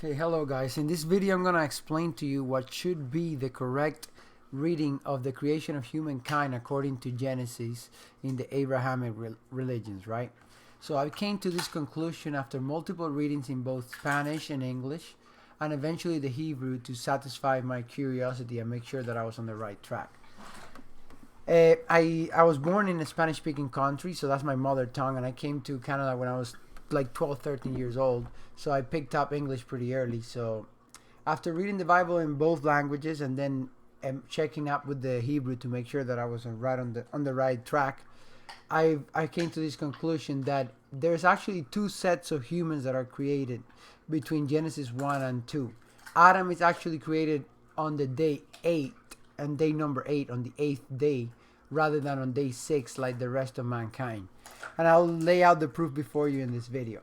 Okay, hello guys. In this video I'm going to explain to you what should be the correct reading of the creation of humankind according to Genesis in the Abrahamic religions, right? So I came to this conclusion after multiple readings in both Spanish and English and eventually the Hebrew to satisfy my curiosity and make sure that I was on the right track. I was born in a Spanish speaking country, so that's my mother tongue, and I came to Canada when I was like 12, 13 years old, so I picked up English pretty early. So after reading the Bible in both languages and then checking up with the Hebrew to make sure that I was on the right track, I came to this conclusion that there's actually two sets of humans that are created between Genesis 1 and 2. Adam is actually created on the day 8 and day number 8 on the 8th day rather than on day 6 like the rest of mankind. And I'll lay out the proof before you in this video.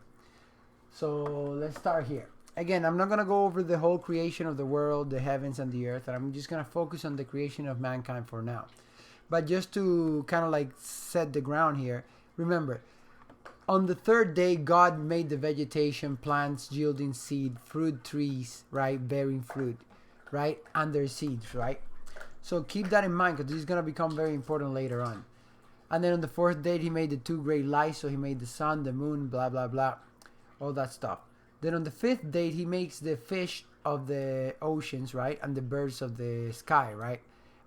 So let's start here. Again, I'm not going to go over the whole creation of the world, the heavens and the earth, and I'm just going to focus on the creation of mankind for now. But just to kind of like set the ground here, remember, on the third day, God made the vegetation, plants yielding seed, fruit trees, right, bearing fruit, right, and their seeds, right? So keep that in mind because this is going to become very important later on. And then on the fourth day, he made the two great lights. So he made the sun, the moon, blah, blah, blah, all that stuff. Then on the fifth day, he makes the fish of the oceans, right, and the birds of the sky, right?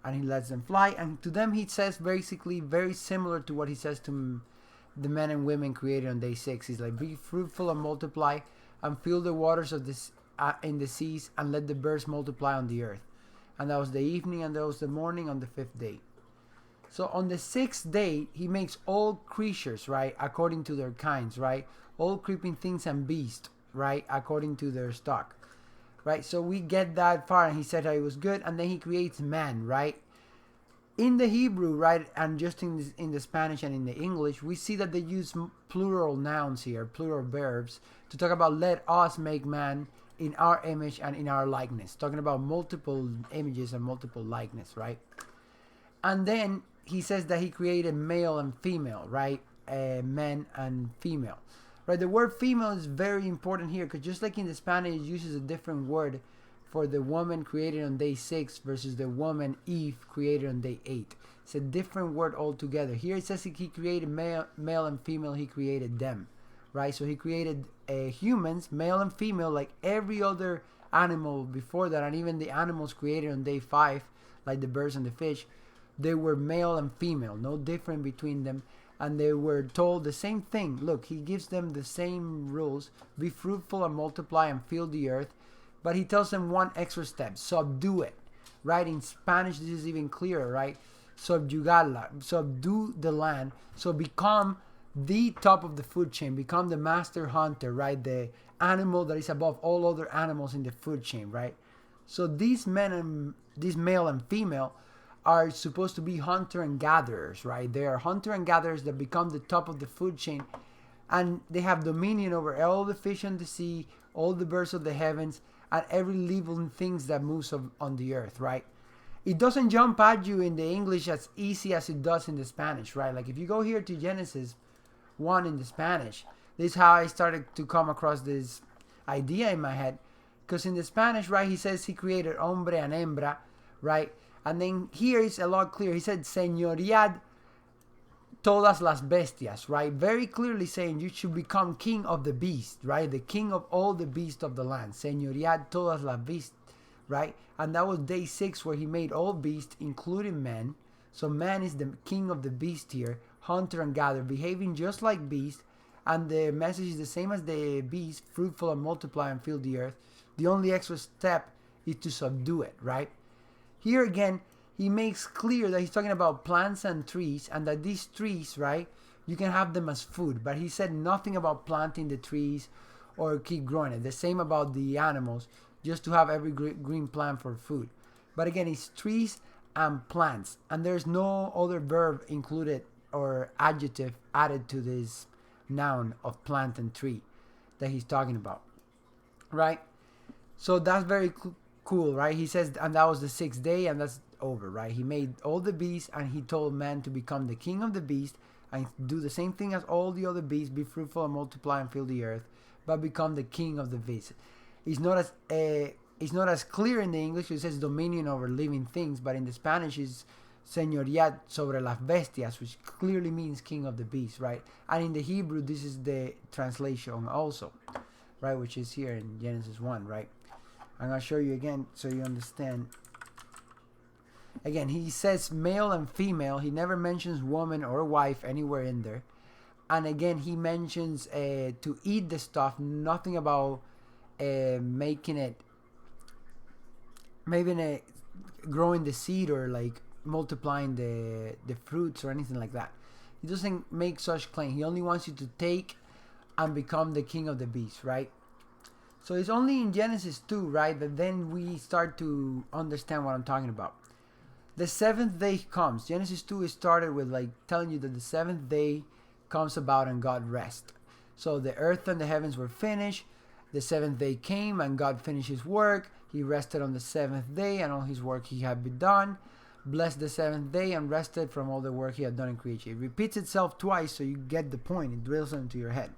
And he lets them fly. And to them, he says basically very similar to what he says to the men and women created on day 6. He's like, be fruitful and multiply and fill the waters of this in the seas and let the birds multiply on the earth. And that was the evening and that was the morning on the 5th day. So on the 6th day, he makes all creatures, right, according to their kinds, right? All creeping things and beasts, right, according to their stock, right? So we get that far, and he said that it was good, and then he creates man, right? In the Hebrew, right, and just in the Spanish and in the English, we see that they use plural nouns here, plural verbs, to talk about let us make man in our image and in our likeness, talking about multiple images and multiple likeness, right? And then he says that he created male and female, right? Men and female, right? The word female is very important here because just like in the Spanish, it uses a different word for the woman created on day 6 versus the woman Eve created on day 8. It's a different word altogether. Here it says he created male and female. He created them, right? So he created humans, male and female, like every other animal before that, and even the animals created on day 5, like the birds and the fish. They were male and female, no different between them, and they were told the same thing. Look, he gives them the same rules: be fruitful and multiply and fill the earth. But he tells them one extra step: subdue it, right? In Spanish, this is even clearer, right? Subjugarla, subdue the land. So become the top of the food chain, become the master hunter, right? The animal that is above all other animals in the food chain, right? So these men and these male and female are supposed to be hunter and gatherers, right? They are hunter and gatherers that become the top of the food chain, and they have dominion over all the fish in the sea, all the birds of the heavens, and every living things that moves on the earth, right? It doesn't jump at you in the English as easy as it does in the Spanish, right? Like if you go here to Genesis 1 in the Spanish, this is how I started to come across this idea in my head. Because in the Spanish, right, he says he created hombre and hembra, right? And then here it's a lot clearer. He said, señoread todas las bestias, right? Very clearly saying you should become king of the beast, right? The king of all the beasts of the land. Señoread todas las beasts, right? And that was day 6 where he made all beasts, including man. So man is the king of the beast here, hunter and gatherer, behaving just like beast. And the message is the same as the beast: fruitful and multiply and fill the earth. The only extra step is to subdue it, right? Here again, he makes clear that he's talking about plants and trees, and that these trees, right, you can have them as food. But he said nothing about planting the trees or keep growing it. The same about the animals, just to have every green plant for food. But again, it's trees and plants, and there's no other verb included or adjective added to this noun of plant and tree that he's talking about, right? So that's very cool, right? He says, and that was the 6th day, and that's over, right? He made all the beasts, and he told man to become the king of the beast and do the same thing as all the other beasts: be fruitful and multiply and fill the earth, but become the king of the beast. It's not as it's not as clear in the English. It says dominion over living things, but in the Spanish is señorías sobre las bestias, which clearly means king of the beasts, right? And in the Hebrew, this is the translation also, right? Which is here in Genesis 1, right? I'm going to show you again so you understand. Again, he says male and female. He never mentions woman or wife anywhere in there. And again, he mentions to eat the stuff, nothing about making it, maybe growing the seed or like multiplying the fruits or anything like that. He doesn't make such claim. He only wants you to take and become the king of the beast, right? So it's only in Genesis 2, right, that then we start to understand what I'm talking about. The seventh day comes. Genesis 2 is started with like telling you that the seventh day comes about and God rests. So the earth and the heavens were finished. The seventh day came and God finished his work. He rested on the seventh day and all his work he had been done. Blessed the seventh day and rested from all the work he had done in creation. It repeats itself twice so you get the point. It drills into your head.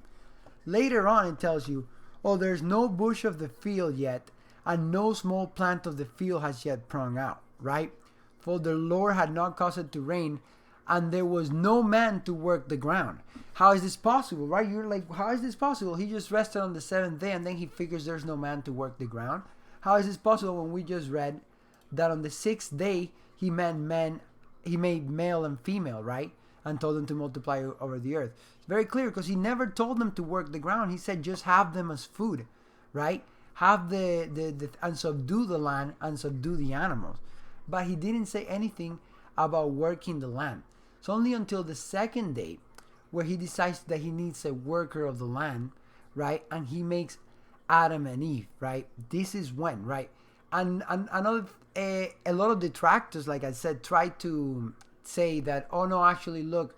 Later on it tells you, oh, there's no bush of the field yet, and no small plant of the field has yet sprung out, right? For the Lord had not caused it to rain, and there was no man to work the ground. How is this possible, right? You're like, how is this possible? He just rested on the seventh day, and then he figures there's no man to work the ground. How is this possible when we just read that on the sixth day he made male and female, right? And told them to multiply over the earth. It's very clear because he never told them to work the ground. He said just have them as food, right? Have the and subdue the land and subdue the animals. But he didn't say anything about working the land. It's only until the second day where he decides that he needs a worker of the land, right? And he makes Adam and Eve, right? This is when, right? And another, a lot of detractors, like I said, try to say that, oh no, actually look,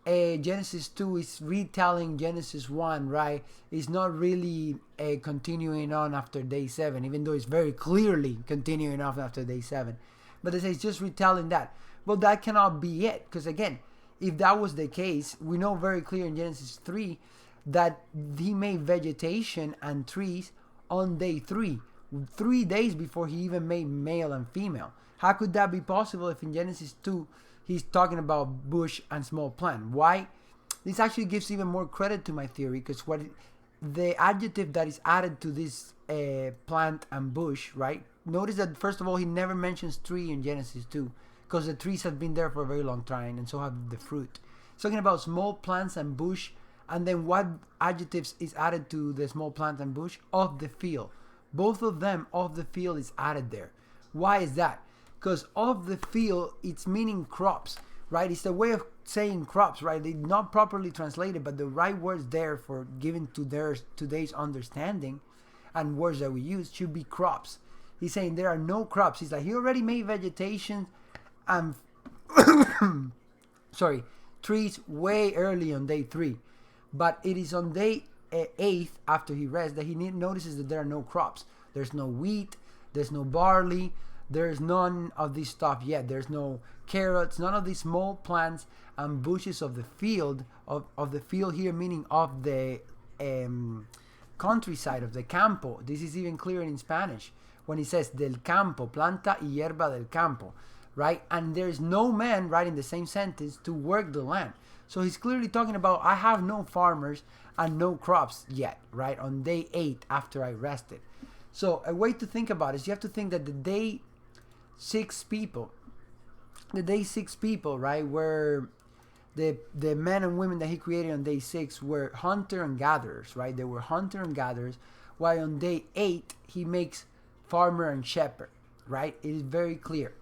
Genesis 2 is retelling Genesis 1, right? It's not really continuing on after day 7, even though it's very clearly continuing on after day 7. But they say it's just retelling that. Well, that cannot be it, because again, if that was the case, we know very clear in Genesis 3 that he made vegetation and trees on day 3, 3 days before he even made male and female. How could that be possible if in Genesis 2 he's talking about bush and small plant? Why? This actually gives even more credit to my theory, because the adjective that is added to this plant and bush, right? Notice that first of all he never mentions tree in Genesis 2, because the trees have been there for a very long time, and so have the fruit. It's talking about small plants and bush, and then what adjectives is added to the small plant and bush? Of the field. Both of them, of the field, is added there. Why is that? Because of the field, it's meaning crops, right? It's a way of saying crops, right? They're not properly translated, but the right words there for giving to today's understanding and words that we use should be crops. He's saying there are no crops. He's like, he already made vegetation and trees way early on day 3. But it is on day 8 after he rests that he notices that there are no crops. There's no wheat, there's no barley, there's none of this stuff yet. There's no carrots, none of these small plants and bushes of the field, of the field here meaning of the countryside, of the campo. This is even clearer in Spanish when he says del campo, planta y hierba del campo, right? And there's no man, right, in the same sentence to work the land. So he's clearly talking about, I have no farmers and no crops yet, right, on day 8 after I rested. So a way to think about it is you have to think that the day 6 people, right, were the men and women that he created on day 6 were hunter and gatherers, right? They were hunter and gatherers, while on day 8 he makes farmer and shepherd, right? It is very clear.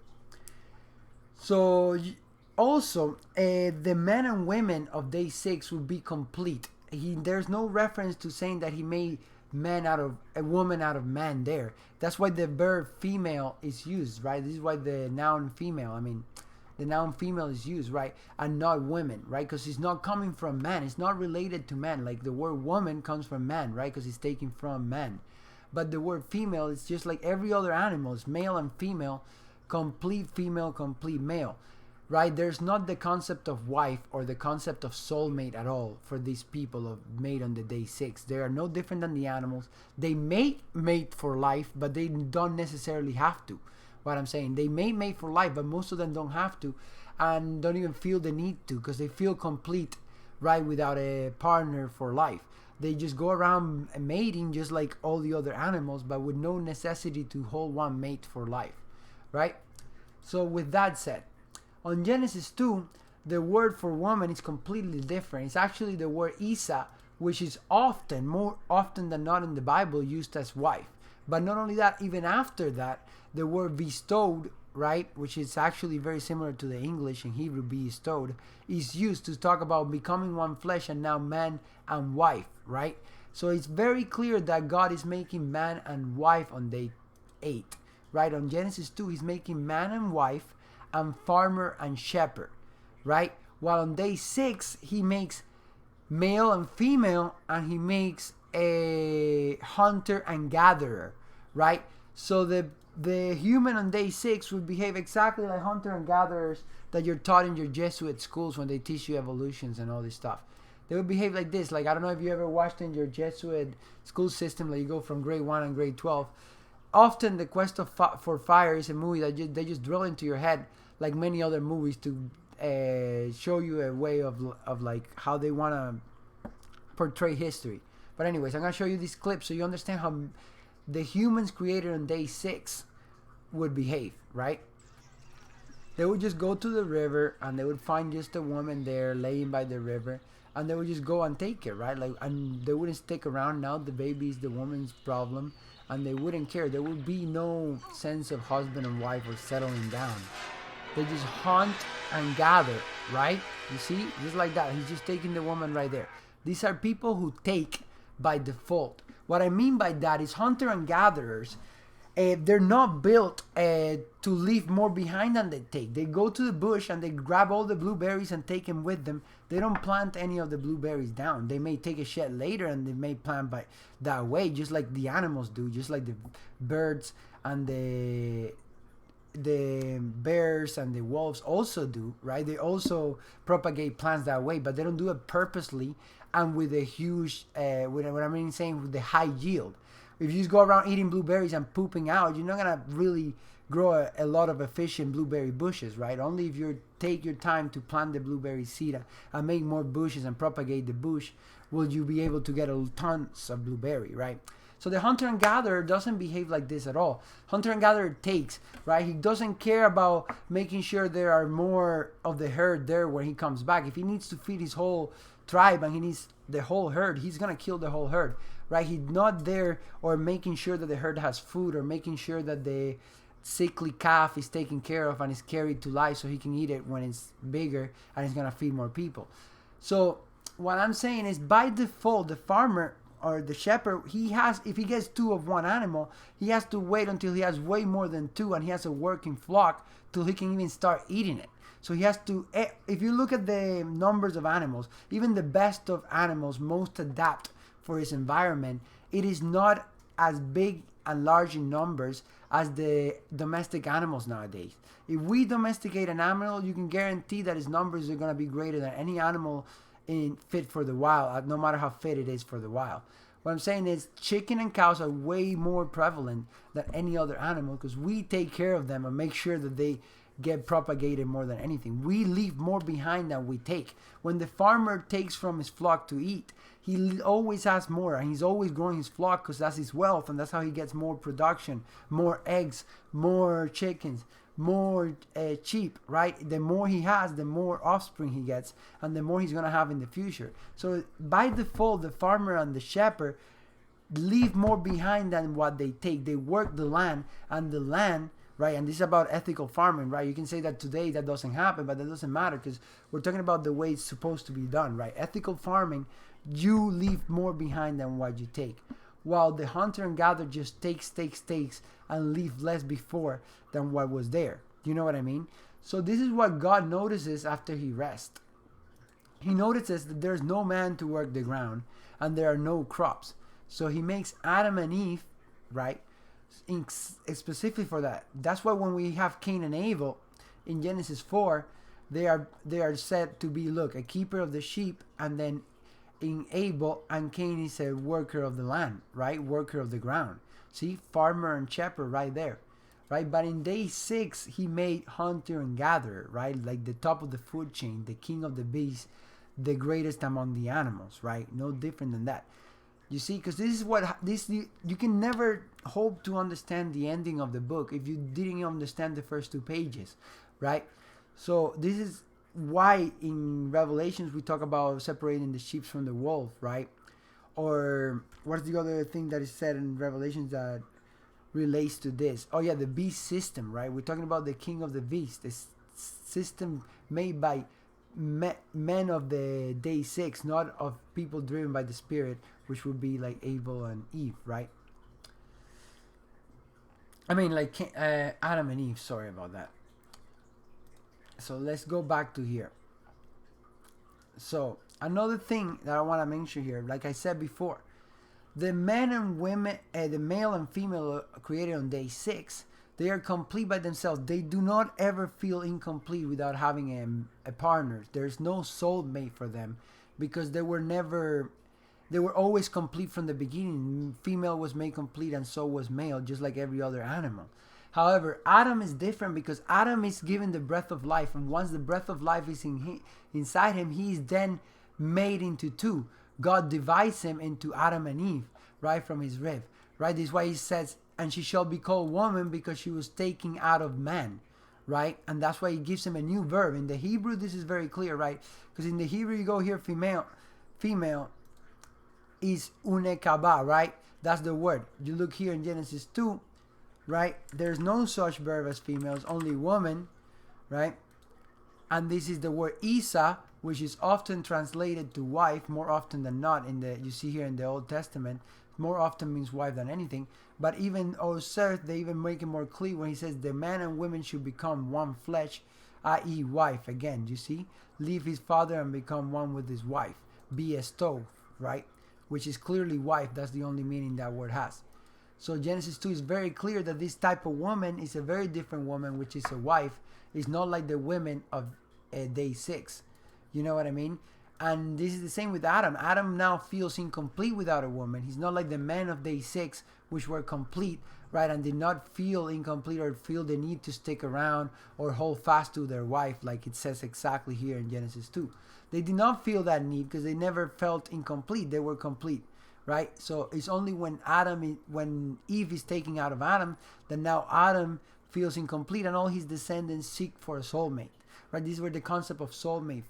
So also, the men and women of day 6 will be complete. There's no reference to saying that he made a woman out of man there. That's why the verb female is used, right? This is why the noun female, the noun female is used, right? And not women, right? Because it's not coming from man. It's not related to man. Like the word woman comes from man, right? Because it's taken from man. But the word female is just like every other animal. It's male and female, complete female, complete male. right? There's not the concept of wife or the concept of soulmate at all for these people of mate on the day 6. They are no different than the animals. They may mate for life, but they don't necessarily have to. What I'm saying, they may mate for life, but most of them don't have to, and don't even feel the need to, because they feel complete, right, without a partner for life. They just go around mating just like all the other animals, but with no necessity to hold one mate for life, right? So with that said, on Genesis 2, the word for woman is completely different. It's actually the word Isa, which is often, more often than not in the Bible, used as wife. But not only that, even after that, the word bestowed, right, which is actually very similar to the English in Hebrew, bestowed, is used to talk about becoming one flesh and now man and wife, right? So it's very clear that God is making man and wife on day 8, right? On Genesis 2, he's making man and wife and farmer and shepherd, right? While on day 6, he makes male and female, and he makes a hunter and gatherer, right? So the human on day 6 would behave exactly like hunter and gatherers that you're taught in your Jesuit schools when they teach you evolutions and all this stuff. They would behave like this. Like, I don't know if you ever watched in your Jesuit school system, like you go from grade 1 and grade 12. Often the quest for fire is a movie that they just drill into your head, like many other movies, to show you a way of like how they want to portray history. But anyways, I'm going to show you this clip so you understand how the humans created on day 6 would behave, right? They would just go to the river and they would find just a woman there laying by the river, and they would just go and take it, right? Like, and they wouldn't stick around. Now the baby is the woman's problem, and they wouldn't care. There would be no sense of husband and wife or settling down. They just hunt and gather, right? You see, just like that. He's just taking the woman right there. These are people who take by default. What I mean by that is hunter and gatherers, they're not built to leave more behind than they take. They go to the bush and they grab all the blueberries and take them with them. They don't plant any of the blueberries down. They may take a shed later and they may plant by that way, just like the animals do, just like the birds and the bears and the wolves also do, right? They also propagate plants that way, but they don't do it purposely and with a huge, what I mean saying, with the high yield. If you just go around eating blueberries and pooping out, you're not gonna really grow a lot of efficient blueberry bushes, right? Only if you take your time to plant the blueberry seed and make more bushes and propagate the bush, will you be able to get tons of blueberry, right? So the hunter and gatherer doesn't behave like this at all. Hunter and gatherer takes, right? He doesn't care about making sure there are more of the herd there when he comes back. If he needs to feed his whole tribe and he needs the whole herd, he's gonna kill the whole herd, right? He's not there or making sure that the herd has food or making sure that the sickly calf is taken care of and is carried to life so he can eat it when it's bigger and it's gonna feed more people. So what I'm saying is, by default, the farmer or the shepherd, he has, if he gets 2 of one animal, he has to wait until he has way more than 2 and he has a working flock till he can even start eating it. So he has to, if you look at the numbers of animals, even the best of animals most adapt for his environment. It is not as big and large in numbers as the domestic animals nowadays. If we domesticate an animal, you can guarantee that its numbers are going to be greater than any animal fit for the wild, no matter how fit it is for the wild. What I'm saying is, chicken and cows are way more prevalent than any other animal because we take care of them and make sure that they get propagated more than anything. We leave more behind than we take. When the farmer takes from his flock to eat, he always has more, and he's always growing his flock because that's his wealth, and that's how he gets more production, more eggs, more chickens, more sheep, right? The more he has, the more offspring he gets, and the more he's going to have in the future. So by default, the farmer and the shepherd leave more behind than what they take. They work the land, and the land, right? And this is about ethical farming, right? You can say that today that doesn't happen, but that doesn't matter because we're talking about the way it's supposed to be done, right? Ethical farming, you leave more behind than what you take, while the hunter and gatherer just takes and leave less before than what was there. Do you know what I mean? So this is what God notices after he rests. He notices that there's no man to work the ground and there are no crops. So he makes Adam and Eve, right? Specifically for that. That's why when we have Cain and Abel in Genesis 4, they are said to be, look, a keeper of the sheep, and then in Abel and Cain is a worker of the land, right? Worker of the ground. See, farmer and shepherd right there, right? But in day 6, he made hunter and gatherer, right? Like the top of the food chain, the king of the beasts, the greatest among the animals, right? No different than that. You see, because this is what this you can never hope to understand the ending of the book if you didn't understand the first 2 pages, right? So this is why in Revelations we talk about separating the sheep from the wolf, right? Or what's the other thing that is said in Revelations that relates to this? Oh yeah, the beast system, right? We're talking about the king of the beast, this system made by men of the day 6, not of people driven by the spirit, which would be like Abel and Eve, right? I mean, like Adam and Eve. Sorry about that. So let's go back to here. So another thing that I want to mention here, like I said before, the men and women, the male and female created on day 6, they are complete by themselves. They do not ever feel incomplete without having a partner. There's no soulmate for them because they were always complete from the beginning. Female was made complete and so was male, just like every other animal. However, Adam is different because Adam is given the breath of life, and once the breath of life is inside him, he is then made into 2. God divides him into Adam and Eve, right, from his rib, right? This is why he says, and she shall be called woman because she was taken out of man, right? And that's why he gives him a new verb. In the Hebrew, this is very clear, right? Because in the Hebrew, you go here, female is unekaba, right? That's the word. You look here in Genesis 2, right? There's no such verb as females, only woman, right? And this is the word Isa, which is often translated to wife, more often than not. You see here in the Old Testament, more often means wife than anything. But even Osir, they even make it more clear when he says the man and women should become one flesh, i.e. wife. Again, you see, leave his father and become one with his wife. Be a stove, right? Which is clearly wife. That's the only meaning that word has. So Genesis 2 is very clear that this type of woman is a very different woman, which is a wife. It's not like the women of day 6. You know what I mean? And this is the same with Adam. Adam now feels incomplete without a woman. He's not like the men of day 6, which were complete, right? And did not feel incomplete or feel the need to stick around or hold fast to their wife, like it says exactly here in Genesis 2. They did not feel that need because they never felt incomplete. They were complete, right? So it's only when Eve is taken out of Adam, that now Adam feels incomplete and all his descendants seek for a soulmate, right? This is where the concept of soulmate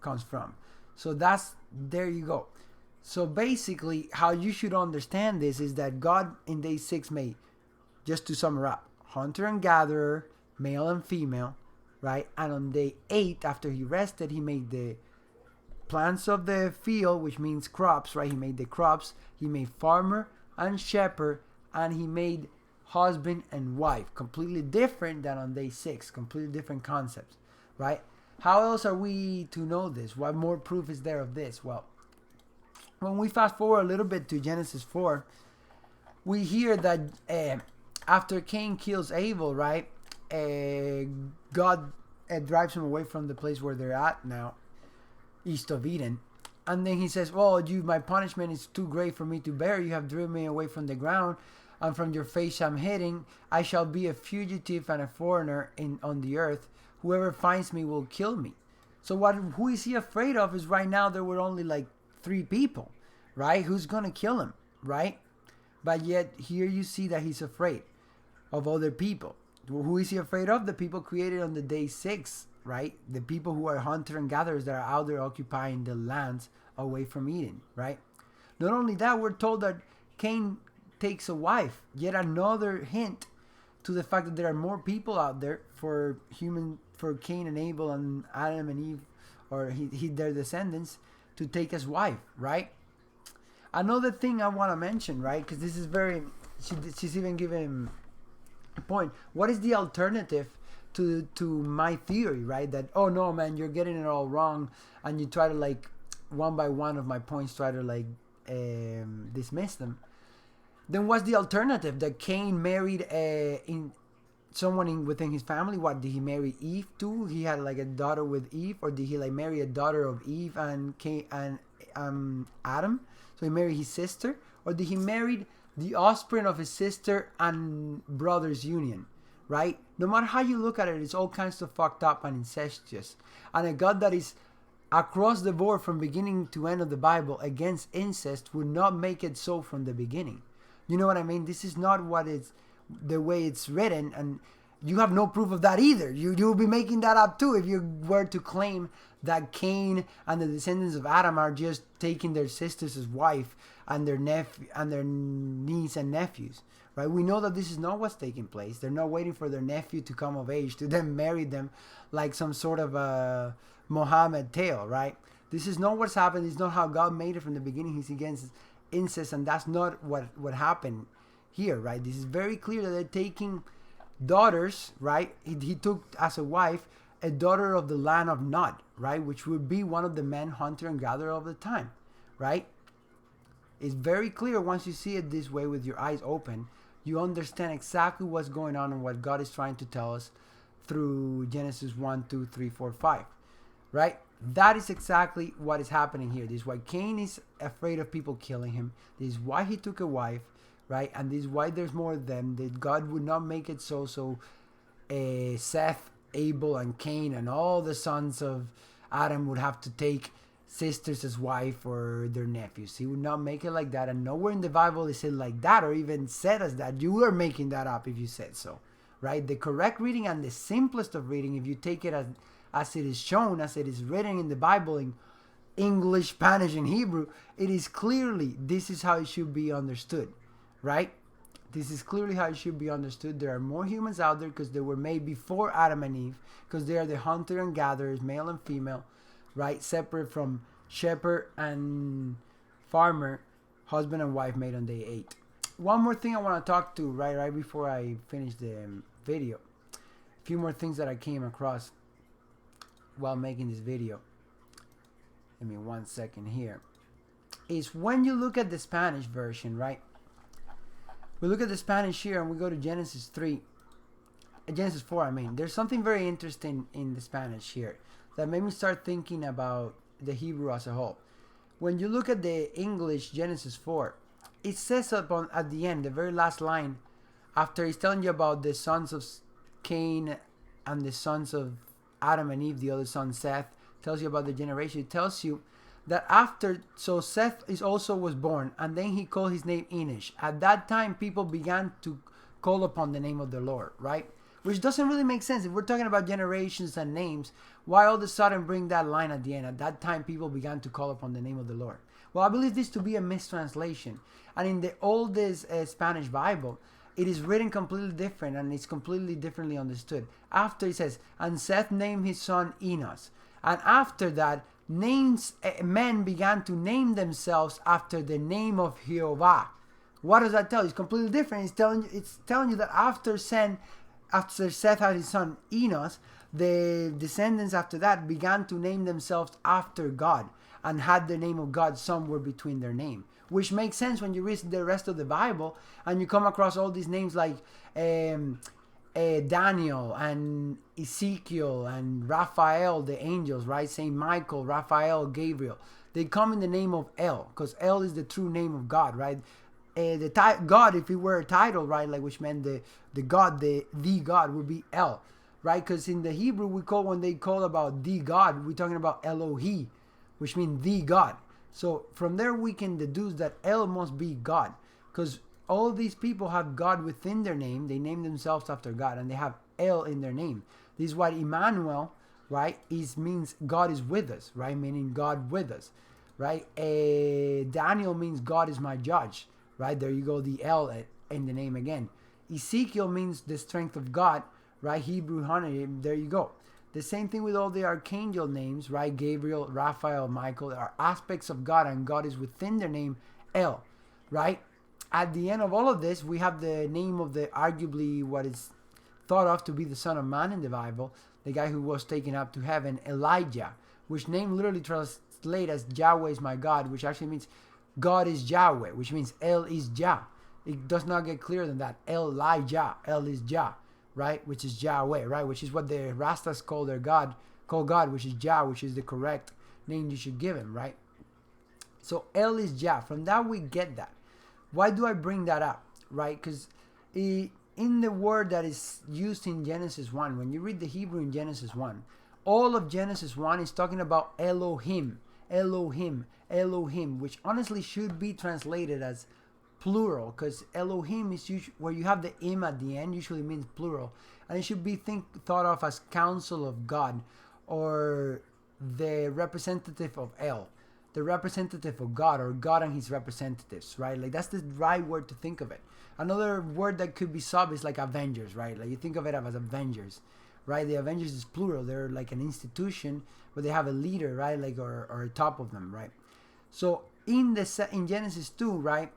comes from. So there you go. So basically, how you should understand this is that God in day 6 made, just to sum it up, hunter and gatherer, male and female, right? And on day 8, after he rested, he made the plants of the field, which means crops, right? He made the crops. He made farmer and shepherd, and he made husband and wife. Completely different than on day 6. Completely different concepts, right? How else are we to know this? What more proof is there of this? Well, when we fast forward a little bit to Genesis 4, we hear that after Cain kills Abel, right, God drives him away from the place where they're at now, east of Eden. And then he says, well, my punishment is too great for me to bear. You have driven me away from the ground, and from your face I'm hidden. I shall be a fugitive and a foreigner on the earth. Whoever finds me will kill me. So who is he afraid of is right now there were only like 3 people, right? Who's going to kill him, right? But yet here you see that he's afraid of other people. Who is he afraid of? The people created on the day 6, right? The people who are hunters and gatherers that are out there occupying the lands away from Eden, right? Not only that, we're told that Cain takes a wife. Yet another hint to the fact that there are more people out there for Cain and Abel and Adam and Eve, or their descendants, to take as wife, right? Another thing I want to mention, right? Because this is she's even given a point. What is the alternative to my theory, right? That, oh no, man, you're getting it all wrong, and you try to like one by one of my points try to like dismiss them. Then what's the alternative? That Cain married someone within his family. What did he marry Eve too? He had like a daughter with Eve, or did he like marry a daughter of Eve and Adam? So he married his sister, or did he marry the offspring of his sister and brother's union? Right? No matter how you look at it, it's all kinds of fucked up and incestuous. And a God that is across the board from beginning to end of the Bible against incest would not make it so from the beginning. You know what I mean? This is not what it's the way it's written, and you have no proof of that either. You'll be making that up too if you were to claim that Cain and the descendants of Adam are just taking their sisters as wife and their niece and nephews. Right? We know that this is not what's taking place. They're not waiting for their nephew to come of age to then marry them like some sort of a Mohammed tale, right? This is not what's happened. It's not how God made it from the beginning. He's against incest, and that's not what happened here, right? This is very clear that they're taking daughters, right? He took as a wife a daughter of the land of Nod, right? Which would be one of the men, hunter and gatherer of the time, right? It's very clear once you see it this way with your eyes open. You understand exactly what's going on and what God is trying to tell us through Genesis 1, 2, 3, 4, 5. Right? That is exactly what is happening here. This is why Cain is afraid of people killing him. This is why he took a wife, right? And this is why there's more of them. That God would not make it so Seth, Abel, and Cain and all the sons of Adam would have to take sisters as wife or their nephews. He would not make it like that. And nowhere in the Bible is it like that or even said as that. You are making that up if you said so, right? The correct reading and the simplest of reading, if you take it as it is shown, as it is written in the Bible in English, Spanish, and Hebrew, it is clearly, this is how it should be understood, right? This is clearly how it should be understood. There are more humans out there because they were made before Adam and Eve, because they are the hunter and gatherers, male and female, right? Separate from shepherd and farmer, husband and wife made on day 8. One more thing I want to talk to right before I finish the video. A few more things that I came across while making this video. Give me 1 second here. Is when you look at the Spanish version, right? We look at the Spanish here and we go to Genesis 4, I mean. There's something very interesting in the Spanish here that made me start thinking about the Hebrew as a whole. When you look at the English Genesis 4, it says at the end, the very last line, after he's telling you about the sons of Cain and the sons of Adam and Eve, the other son Seth, tells you about the generation. It tells you that after, so Seth was born, and then he called his name Enosh. At that time, people began to call upon the name of the Lord, right? Which doesn't really make sense. If we're talking about generations and names, why all of a sudden bring that line at the end? At that time, people began to call upon the name of the Lord. Well, I believe this to be a mistranslation. And in the oldest Spanish Bible, it is written completely different and it's completely differently understood. After it says, and Seth named his son Enos. And after that, men began to name themselves after the name of Jehovah. What does that tell you? It's completely different. It's telling you that after Seth had his son Enos, the descendants after that began to name themselves after God and had the name of God somewhere between their name. Which makes sense when you read the rest of the Bible and you come across all these names like Daniel and Ezekiel and Raphael, the angels, right? Saint Michael, Raphael, Gabriel. They come in the name of El, because El is the true name of God, right? God, if it were a title, right, like which meant the God, the God would be El, right? Because in the Hebrew when they call about the God, we're talking about Elohi, which means the God. So from there we can deduce that El must be God, because all these people have God within their name. They name themselves after God, and they have El in their name. This is what Emmanuel, right, means God is with us, right, meaning God with us, right? Daniel means God is my judge, right? There you go, the El in the name again. Ezekiel means the strength of God, right? Hebrew honey, there you go. The same thing with all the archangel names, right? Gabriel, Raphael, Michael are aspects of God, and God is within their name, El, right? At the end of all of this, we have the name of the arguably what is thought of to be the Son of Man in the Bible, the guy who was taken up to heaven, Elijah, which name literally translates as Yahweh is my God, which actually means God is Yahweh, which means El is Jah. It does not get clearer than that. Elijah, El is Jah, right? Which is Yahweh, right? Which is what the Rastas call God, which is Jah, which is the correct name you should give him, right? So El is Jah. From that we get that. Why do I bring that up, right? Because in the word that is used in Genesis 1, when you read the Hebrew in Genesis 1, all of Genesis 1 is talking about Elohim, Elohim, Elohim, which honestly should be translated as plural, because Elohim is usually, where you have the im at the end, usually means plural, and it should be thought of as counsel of God, or the representative of El, the representative of God, or God and his representatives, right? Like, that's the right word to think of it. Another word that could be sub is like Avengers, right? Like, you think of it as Avengers, right? The Avengers is plural. They're like an institution, but they have a leader, right? Like, or a top of them, right? So in Genesis 2, right?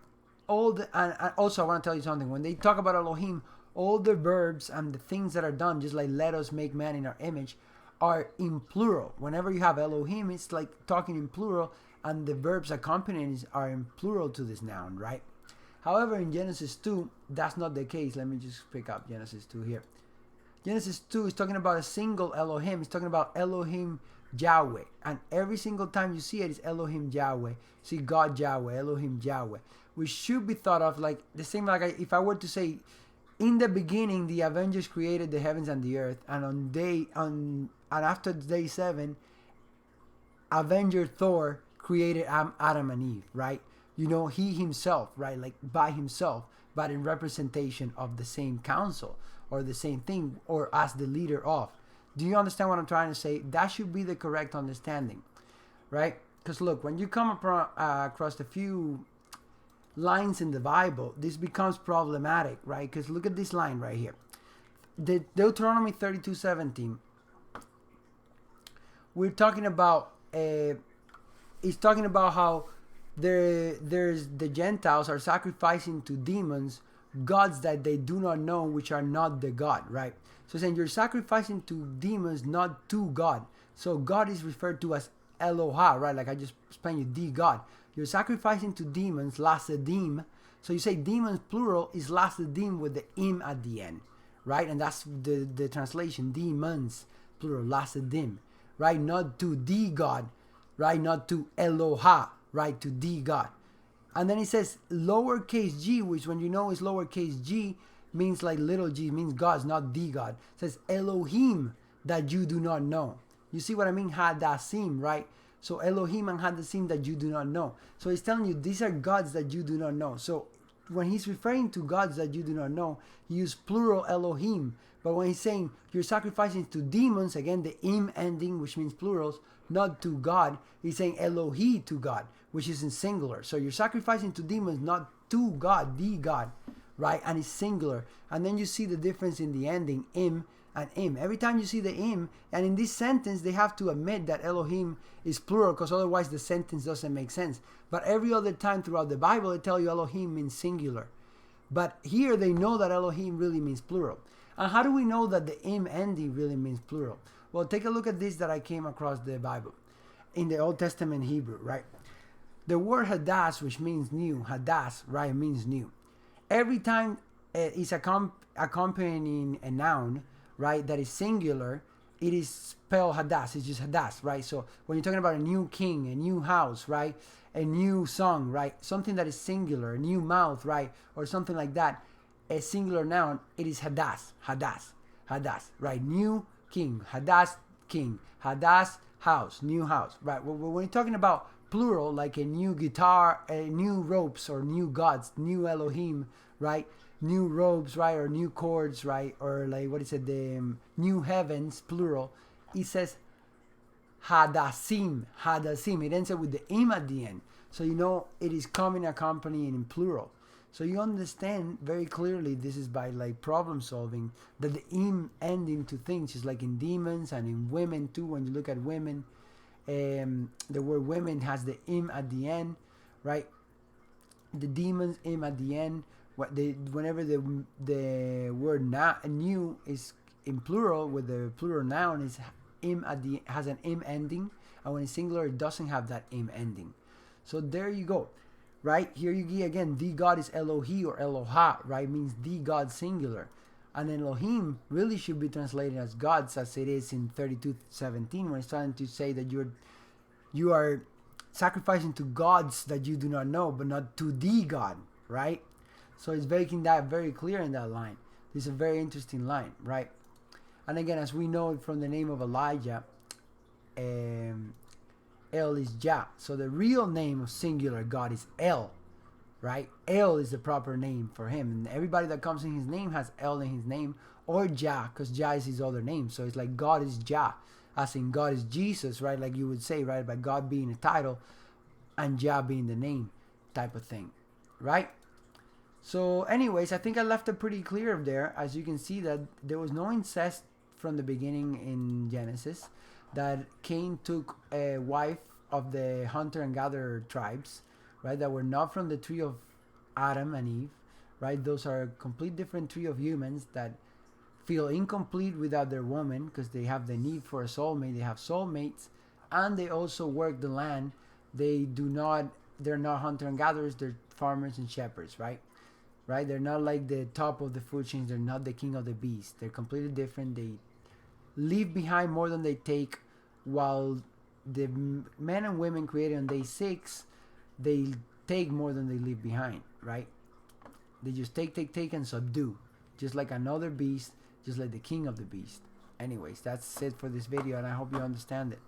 And also I want to tell you something. When they talk about Elohim, all the verbs and the things that are done, just like let us make man in our image, are in plural. Whenever you have Elohim, it's like talking in plural, and the verbs accompanying are in plural to this noun, right? However, in Genesis 2, that's not the case. Let me just pick up Genesis 2 here. Genesis 2 is talking about a single Elohim. It's talking about Elohim Yahweh. And every single time you see it, it's Elohim Yahweh. See God Yahweh, Elohim Yahweh. Which should be thought of like the same, like if I were to say, in the beginning, the Avengers created the heavens and the earth, and after day 7, Avenger Thor created Adam and Eve, right? You know, he himself, right? Like by himself, but in representation of the same council or the same thing, or as the leader of. Do you understand what I'm trying to say? That should be the correct understanding, right? Because look, when you come across a few lines in the Bible, this becomes problematic, right? Because look at this line right here. The Deuteronomy 32:17. We're talking about it's talking about how there's the Gentiles are sacrificing to demons gods that they do not know, which are not the God, right? So saying you're sacrificing to demons, not to God. So God is referred to as Eloha, right? Like I just explained you, the God. You're sacrificing to demons, lasedim. So you say demons plural is lasedim with the im at the end, right? And that's the translation, demons plural, lasedim, right? Not to the God, right? Not to Eloha, right? To the God. And then it says lowercase g, which when you know is lowercase g, means like little g, means God's, not the God. It says Elohim that you do not know. You see what I mean? Hadassim, right? So Elohim and Hadassim that you do not know. So he's telling you these are gods that you do not know. So when he's referring to gods that you do not know, he used plural Elohim. But when he's saying you're sacrificing to demons, again the im ending, which means plurals, not to God, he's saying Elohi to God, which is in singular. So you're sacrificing to demons, not to God, the God, right? And it's singular. And then you see the difference in the ending, im and im. Every time you see the im, and in this sentence they have to admit that Elohim is plural, because otherwise the sentence doesn't make sense. But every other time throughout the Bible they tell you Elohim means singular. But here they know that Elohim really means plural. And how do we know that the im ending really means plural? Well, take a look at this that I came across the Bible in the Old Testament Hebrew, right? The word hadas, which means new, hadas, right, means new. Every time it's accompanying a noun, right, that is singular, it is spelled hadas. It's just hadas, right? So when you're talking about a new king, a new house, right, a new song, right, something that is singular, a new mouth, right, or something like that, a singular noun, it is hadas, hadas, hadas, right? New king, hadas house, new house, right? When you're talking about plural, like a new guitar, a new ropes, or new gods, new Elohim, right? New robes, right? Or new chords, right? Or like, what is it? The new heavens, plural. It says hadasim. It ends up with the im at the end. So you know it is coming accompanying in plural. So you understand very clearly this is by like problem solving that the im ending to things is like in demons and in women too. When you look at women, the word women has the im at the end, right? The demons im at the end. Whenever the word new is in plural with the plural noun is im at the has an im ending, and when it's singular it doesn't have that im ending. So there you go. Right here you get again, the God is Elohi or Eloha, right? Means the God singular, And Elohim really should be translated as gods, as it is in 32:17, when it's trying to say that you are sacrificing to gods that you do not know, but not to the God, right? So it's making that very clear in that line. This is a very interesting line, right? And again, as we know from the name of Elijah, El is Jah. So the real name of singular God is El, right? El is the proper name for him. And everybody that comes in his name has El in his name, or Jah, because Jah is his other name. So it's like God is Jah, as in God is Jesus, right? Like you would say, right? By God being a title and Jah being the name type of thing, right? So anyways, I think I left it pretty clear there. As you can see that there was no incest from the beginning in Genesis, that Cain took a wife of the hunter and gatherer tribes, right, that were not from the tree of Adam and Eve, right? Those are a complete different tree of humans that feel incomplete without their woman, because they have the need for a soulmate. They have soulmates, and they also work the land. They're not hunter and gatherers, they're farmers and shepherds, right? They're not like the top of the food chain. They're not the king of the beast. They're completely different. They leave behind more than they take, while the men and women created on day 6, they take more than they leave behind, right? They just take and subdue, just like another beast, just like the king of the beast. Anyways, that's it for this video, and I hope you understand it.